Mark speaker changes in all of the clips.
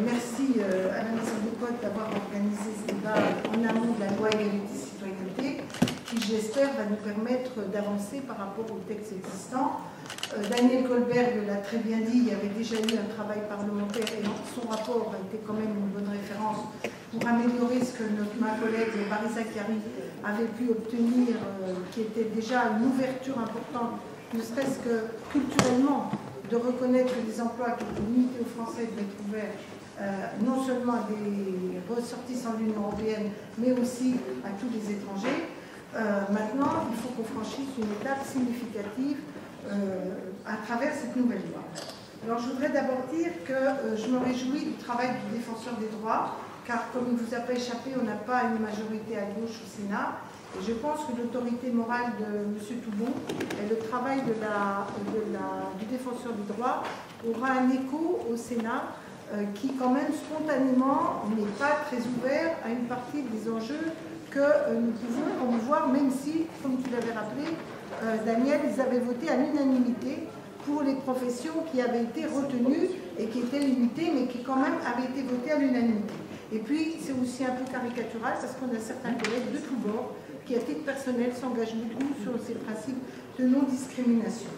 Speaker 1: Merci à la Maison des Potes d'avoir organisé ce débat en amont de la loi égalité-citoyenneté qui, j'espère, va nous permettre d'avancer par rapport au texte existant. Daniel Goldberg l'a très bien dit, il y avait déjà eu un travail parlementaire et son rapport a été quand même une bonne référence pour améliorer ce que ma collègue Barry Zacharie avait pu obtenir, qui était déjà une ouverture importante, ne serait-ce que culturellement, de reconnaître que les emplois qui étaient limités aux Français devaient être ouverts non seulement à des ressortissants de l'Union européenne, mais aussi à tous les étrangers. Maintenant, il faut qu'on franchisse une étape significative à travers cette nouvelle loi. Alors, je voudrais d'abord dire que je me réjouis du travail du défenseur des droits, car comme il ne vous a pas échappé, on n'a pas une majorité à gauche au Sénat. Et je pense que l'autorité morale de M. Toubon et le travail du défenseur des droits aura un écho au Sénat qui, quand même, spontanément, n'est pas très ouvert à une partie des enjeux que nous pouvons promouvoir, même si, comme tu l'avais rappelé, Daniel, ils avaient voté à l'unanimité pour les professions qui avaient été retenues et qui étaient limitées, mais qui, quand même, avaient été votées à l'unanimité. Et puis, c'est aussi un peu caricatural parce qu'on a certains collègues de tous bords qui, à titre personnel, s'engagent beaucoup sur ces principes de non-discrimination.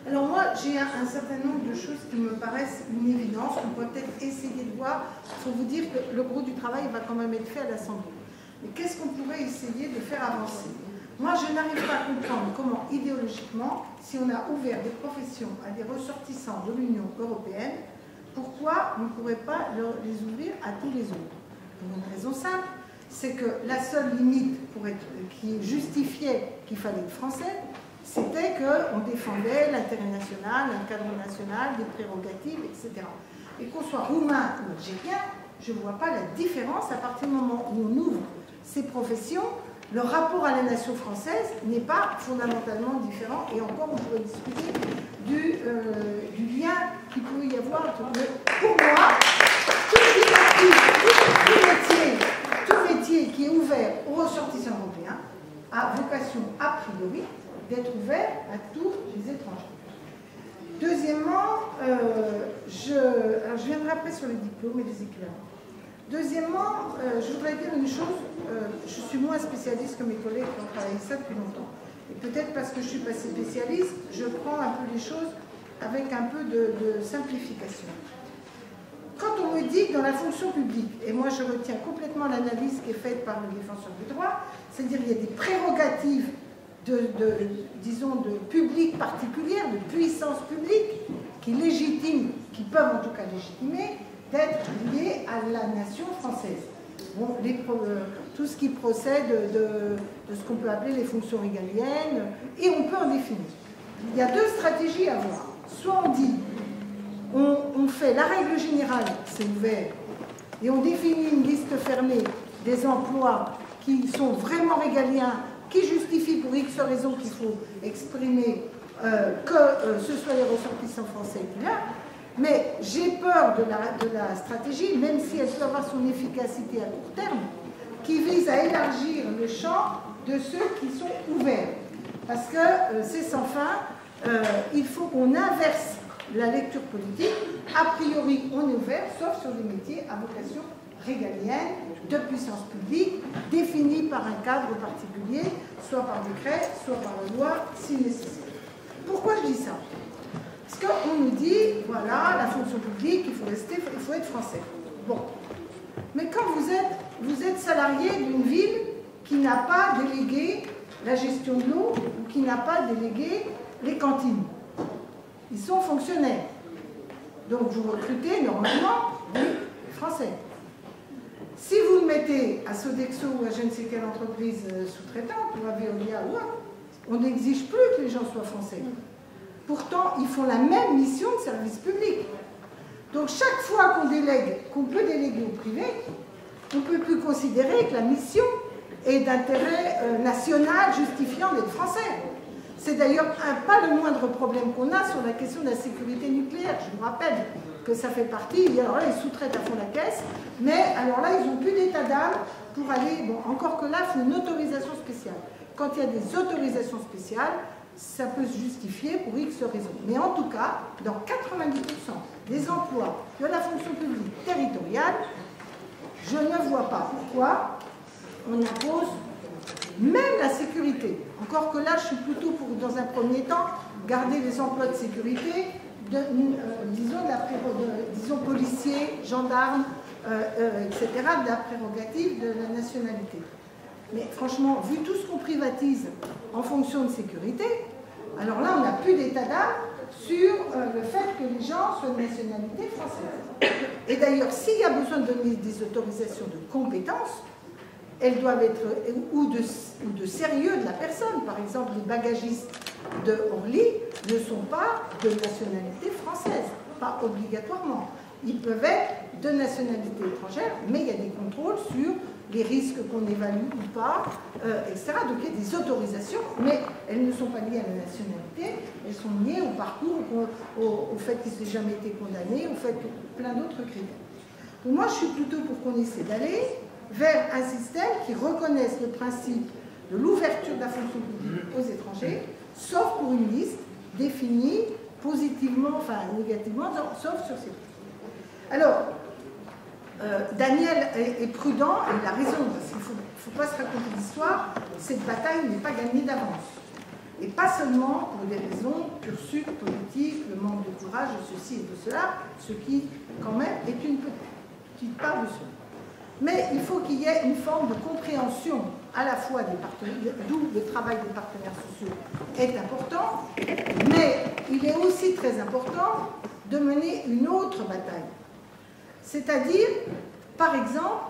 Speaker 1: Alors moi, j'ai un certain nombre de choses qui me paraissent une évidence, qu'on peut peut-être essayer de voir. Il faut vous dire que le gros du travail va quand même être fait à l'Assemblée. Mais qu'est-ce qu'on pourrait essayer de faire avancer? Moi, je n'arrive pas à comprendre comment, idéologiquement, si on a ouvert des professions à des ressortissants de l'Union européenne, pourquoi on ne pourrait pas les ouvrir à tous les autres? Pour une raison simple, c'est que la seule limite qui justifiait qu'il fallait être français, c'était qu'on défendait l'intérêt national, un cadre national, des prérogatives, etc. Et qu'on soit roumain ou algérien, je ne vois pas la différence à partir du moment où on ouvre ces professions. Le rapport à la nation française n'est pas fondamentalement différent, et encore on pourrait discuter du lien qu'il peut y avoir entre... Pour moi, tout métier qui est ouvert aux ressortissants européens a vocation a priori d'être ouvert à tous les étrangers. Deuxièmement, je viendrai après sur les diplômes et les équivalents. Deuxièmement, je voudrais dire une chose, je suis moins spécialiste que mes collègues qui ont travaillé ça depuis longtemps. Et peut-être parce que je ne suis pas spécialiste, je prends un peu les choses avec un peu de simplification. Quand on me dit que dans la fonction publique, et moi je retiens complètement l'analyse qui est faite par le défenseur des droits, c'est-à-dire qu'il y a des prérogatives disons, de public particulière, de puissance publique, qui peuvent en tout cas légitimer, d'être liées à la nation française. Bon, tout ce qui procède de ce qu'on peut appeler les fonctions régaliennes, et on peut en définir. Il y a deux stratégies à voir. Soit on dit, on fait la règle générale, c'est ouvert, et on définit une liste fermée des emplois qui sont vraiment régaliens, qui justifient pour X raisons qu'il faut exprimer que ce soit les ressortissants français qui là. Mais j'ai peur de la stratégie, même si elle peut avoir son efficacité à court terme, qui vise à élargir le champ de ceux qui sont ouverts. Parce que c'est sans fin, il faut qu'on inverse la lecture politique. A priori, on est ouvert, sauf sur des métiers à vocation régalienne, de puissance publique, définie par un cadre particulier, soit par décret, soit par la loi, si nécessaire. Pourquoi je dis ça? Parce qu'on nous dit, voilà, la fonction publique, il faut être français. Bon. Mais quand vous êtes salarié d'une ville qui n'a pas délégué la gestion de l'eau, ou qui n'a pas délégué les cantines, ils sont fonctionnaires. Donc vous recrutez normalement des Français. Si vous le mettez à Sodexo ou à je ne sais quelle entreprise sous-traitante, ou à Veolia ou autre, on n'exige plus que les gens soient français. Pourtant, ils font la même mission de service public. Donc chaque fois qu'on peut déléguer au privé, on ne peut plus considérer que la mission est d'intérêt national justifiant d'être français. C'est d'ailleurs pas le moindre problème qu'on a sur la question de la sécurité nucléaire. Je vous rappelle que ça fait partie, alors là, ils sous-traitent à fond la caisse, mais alors là, ils n'ont plus d'état d'âme pour aller, bon, encore que là, il faut une autorisation spéciale. Quand il y a des autorisations spéciales, ça peut se justifier pour X raisons. Mais en tout cas, dans 90% des emplois de la fonction publique territoriale, je ne vois pas pourquoi on impose même la sécurité. Encore que là, je suis plutôt pour, dans un premier temps, garder les emplois de sécurité, disons policiers, gendarmes, etc., de la prérogative de la nationalité. Mais franchement, vu tout ce qu'on privatise en fonction de sécurité, alors là, on n'a plus d'état d'âme sur le fait que les gens soient de nationalité française. Et d'ailleurs, s'il y a besoin de donner des autorisations de compétences, elles doivent être, ou de sérieux de la personne. Par exemple, les bagagistes de Orly ne sont pas de nationalité française, pas obligatoirement. Ils peuvent être de nationalité étrangère, mais il y a des contrôles sur les risques qu'on évalue ou pas, etc. Donc il y a des autorisations, mais elles ne sont pas liées à la nationalité, elles sont liées au parcours, au fait qu'ils n'aient jamais été condamnés, au fait plein d'autres critères. Donc moi, je suis plutôt pour qu'on essaie d'aller vers un système qui reconnaisse le principe de l'ouverture de la fonction publique aux étrangers, sauf pour une liste définie positivement, enfin négativement, sauf sur ces points. Alors, Daniel est prudent, et il a raison, parce qu'il ne faut pas se raconter l'histoire, cette bataille n'est pas gagnée d'avance. Et pas seulement pour des raisons pure sucre, politiques, le manque de courage, de ceci et de cela, ce qui, quand même, est une petite part de cela. Mais il faut qu'il y ait une forme de compréhension à la fois des partenaires, d'où le travail des partenaires sociaux est important, mais il est aussi très important de mener une autre bataille. C'est-à-dire, par exemple,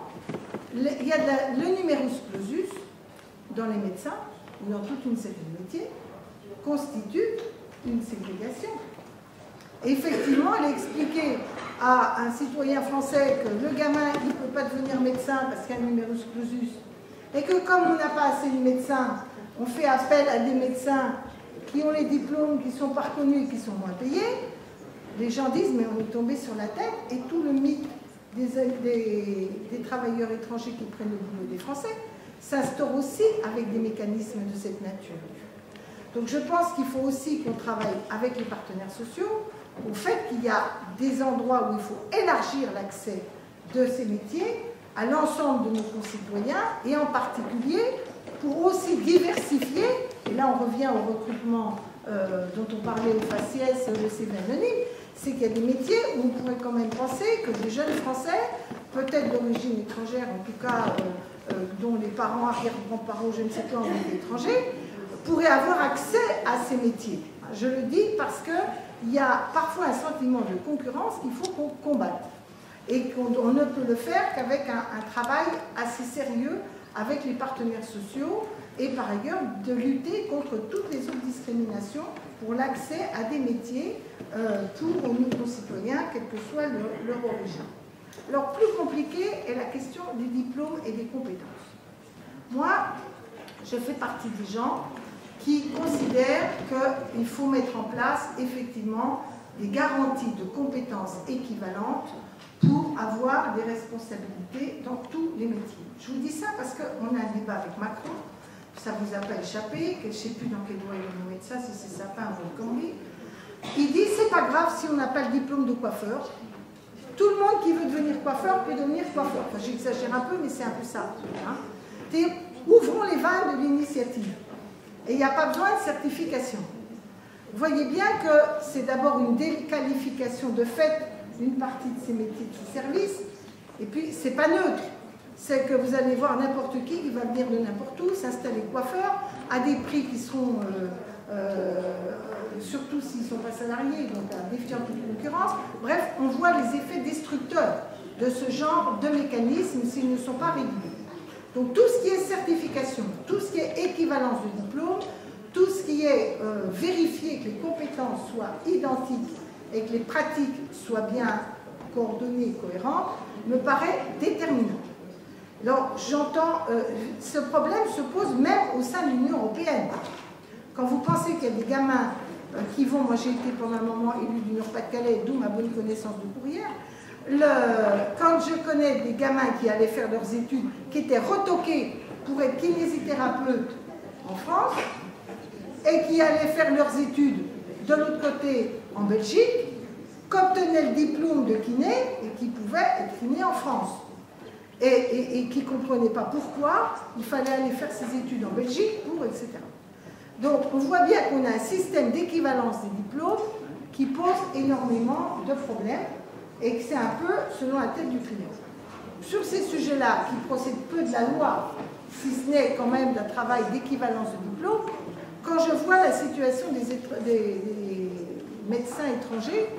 Speaker 1: il y a le numerus clausus dans les médecins, ou dans toute une série de métiers, constitue une ségrégation. Et effectivement, elle a expliqué à un citoyen français que le gamin, il ne peut pas devenir médecin parce qu'il y a un numerus clausus, et que comme on n'a pas assez de médecins, on fait appel à des médecins qui ont les diplômes, qui ne sont pas reconnus et qui sont moins payés. Les gens disent, mais on est tombé sur la tête, et tout le mythe des travailleurs étrangers qui prennent le boulot des Français s'instaure aussi avec des mécanismes de cette nature. Donc je pense qu'il faut aussi qu'on travaille avec les partenaires sociaux au fait qu'il y a des endroits où il faut élargir l'accès de ces métiers à l'ensemble de nos concitoyens, et en particulier pour aussi diversifier, et là on revient au recrutement dont on parlait au faciès, le CV anonyme, c'est qu'il y a des métiers où on pourrait quand même penser que des jeunes Français, peut-être d'origine étrangère, en tout cas dont les parents, arrière-grands-parents, je ne sais pas, ont été étrangers, pourraient avoir accès à ces métiers. Je le dis parce qu'il y a parfois un sentiment de concurrence qu'il faut qu'on combatte. Et qu'on ne peut le faire qu'avec un travail assez sérieux avec les partenaires sociaux, et par ailleurs de lutter contre toutes les autres discriminations pour l'accès à des métiers pour nos concitoyens, quelle que soit leur origine. Alors, plus compliquée est la question des diplômes et des compétences. Moi, je fais partie des gens qui considèrent qu'il faut mettre en place effectivement des garanties de compétences équivalentes pour avoir des responsabilités dans tous les métiers. Je vous dis ça parce qu'on a un débat avec Macron, ça ne vous a pas échappé, que je ne sais plus dans quel doigt il va nous mettre ça, si c'est Sapin ou Volcambi. Il dit, c'est pas grave si on n'a pas le diplôme de coiffeur, tout le monde qui veut devenir coiffeur peut devenir coiffeur. Enfin, j'exagère un peu, mais c'est un peu ça. Hein. Ouvrons les vannes de l'initiative. Et il n'y a pas besoin de certification. Vous voyez bien que c'est d'abord une déqualification de fait d'une partie de ces métiers de ce service, et puis c'est pas neutre. C'est que vous allez voir n'importe qui va venir de n'importe où, s'installer coiffeur, à des prix qui seront, surtout s'ils ne sont pas salariés, donc à défiant toute concurrence. Bref, on voit les effets destructeurs de ce genre de mécanismes s'ils ne sont pas régulés. Donc tout ce qui est certification, tout ce qui est équivalence de diplôme, tout ce qui est vérifier que les compétences soient identiques et que les pratiques soient bien coordonnées et cohérentes, me paraît déterminant. Alors, j'entends, ce problème se pose même au sein de l'Union européenne. Quand vous pensez qu'il y a des gamins qui vont, moi j'ai été pendant un moment élu du Nord-Pas-de-Calais, d'où ma bonne connaissance de Courrières, quand je connais des gamins qui allaient faire leurs études, qui étaient retoqués pour être kinésithérapeutes en France, et qui allaient faire leurs études de l'autre côté en Belgique, qu'obtenait le diplôme de kiné et qui pouvait être kiné en France. Et qui ne comprenaient pas pourquoi il fallait aller faire ses études en Belgique pour, etc. Donc on voit bien qu'on a un système d'équivalence des diplômes qui pose énormément de problèmes et que c'est un peu selon la tête du client. Sur ces sujets-là, qui procèdent peu de la loi, si ce n'est quand même d'un travail d'équivalence de diplôme, quand je vois la situation des médecins étrangers,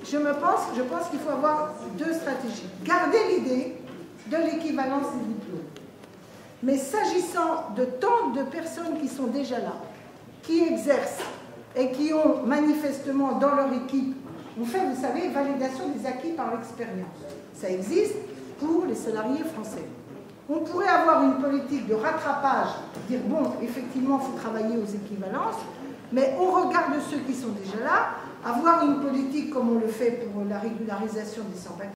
Speaker 1: je pense qu'il faut avoir deux stratégies. Garder l'idée de l'équivalence des diplômes. Mais s'agissant de tant de personnes qui sont déjà là, qui exercent et qui ont manifestement dans leur équipe, on fait, vous savez, validation des acquis par l'expérience. Ça existe pour les salariés français. On pourrait avoir une politique de rattrapage, dire bon, effectivement, il faut travailler aux équivalences, mais au regard de ceux qui sont déjà là, avoir une politique comme on le fait pour la régularisation des sans-papiers,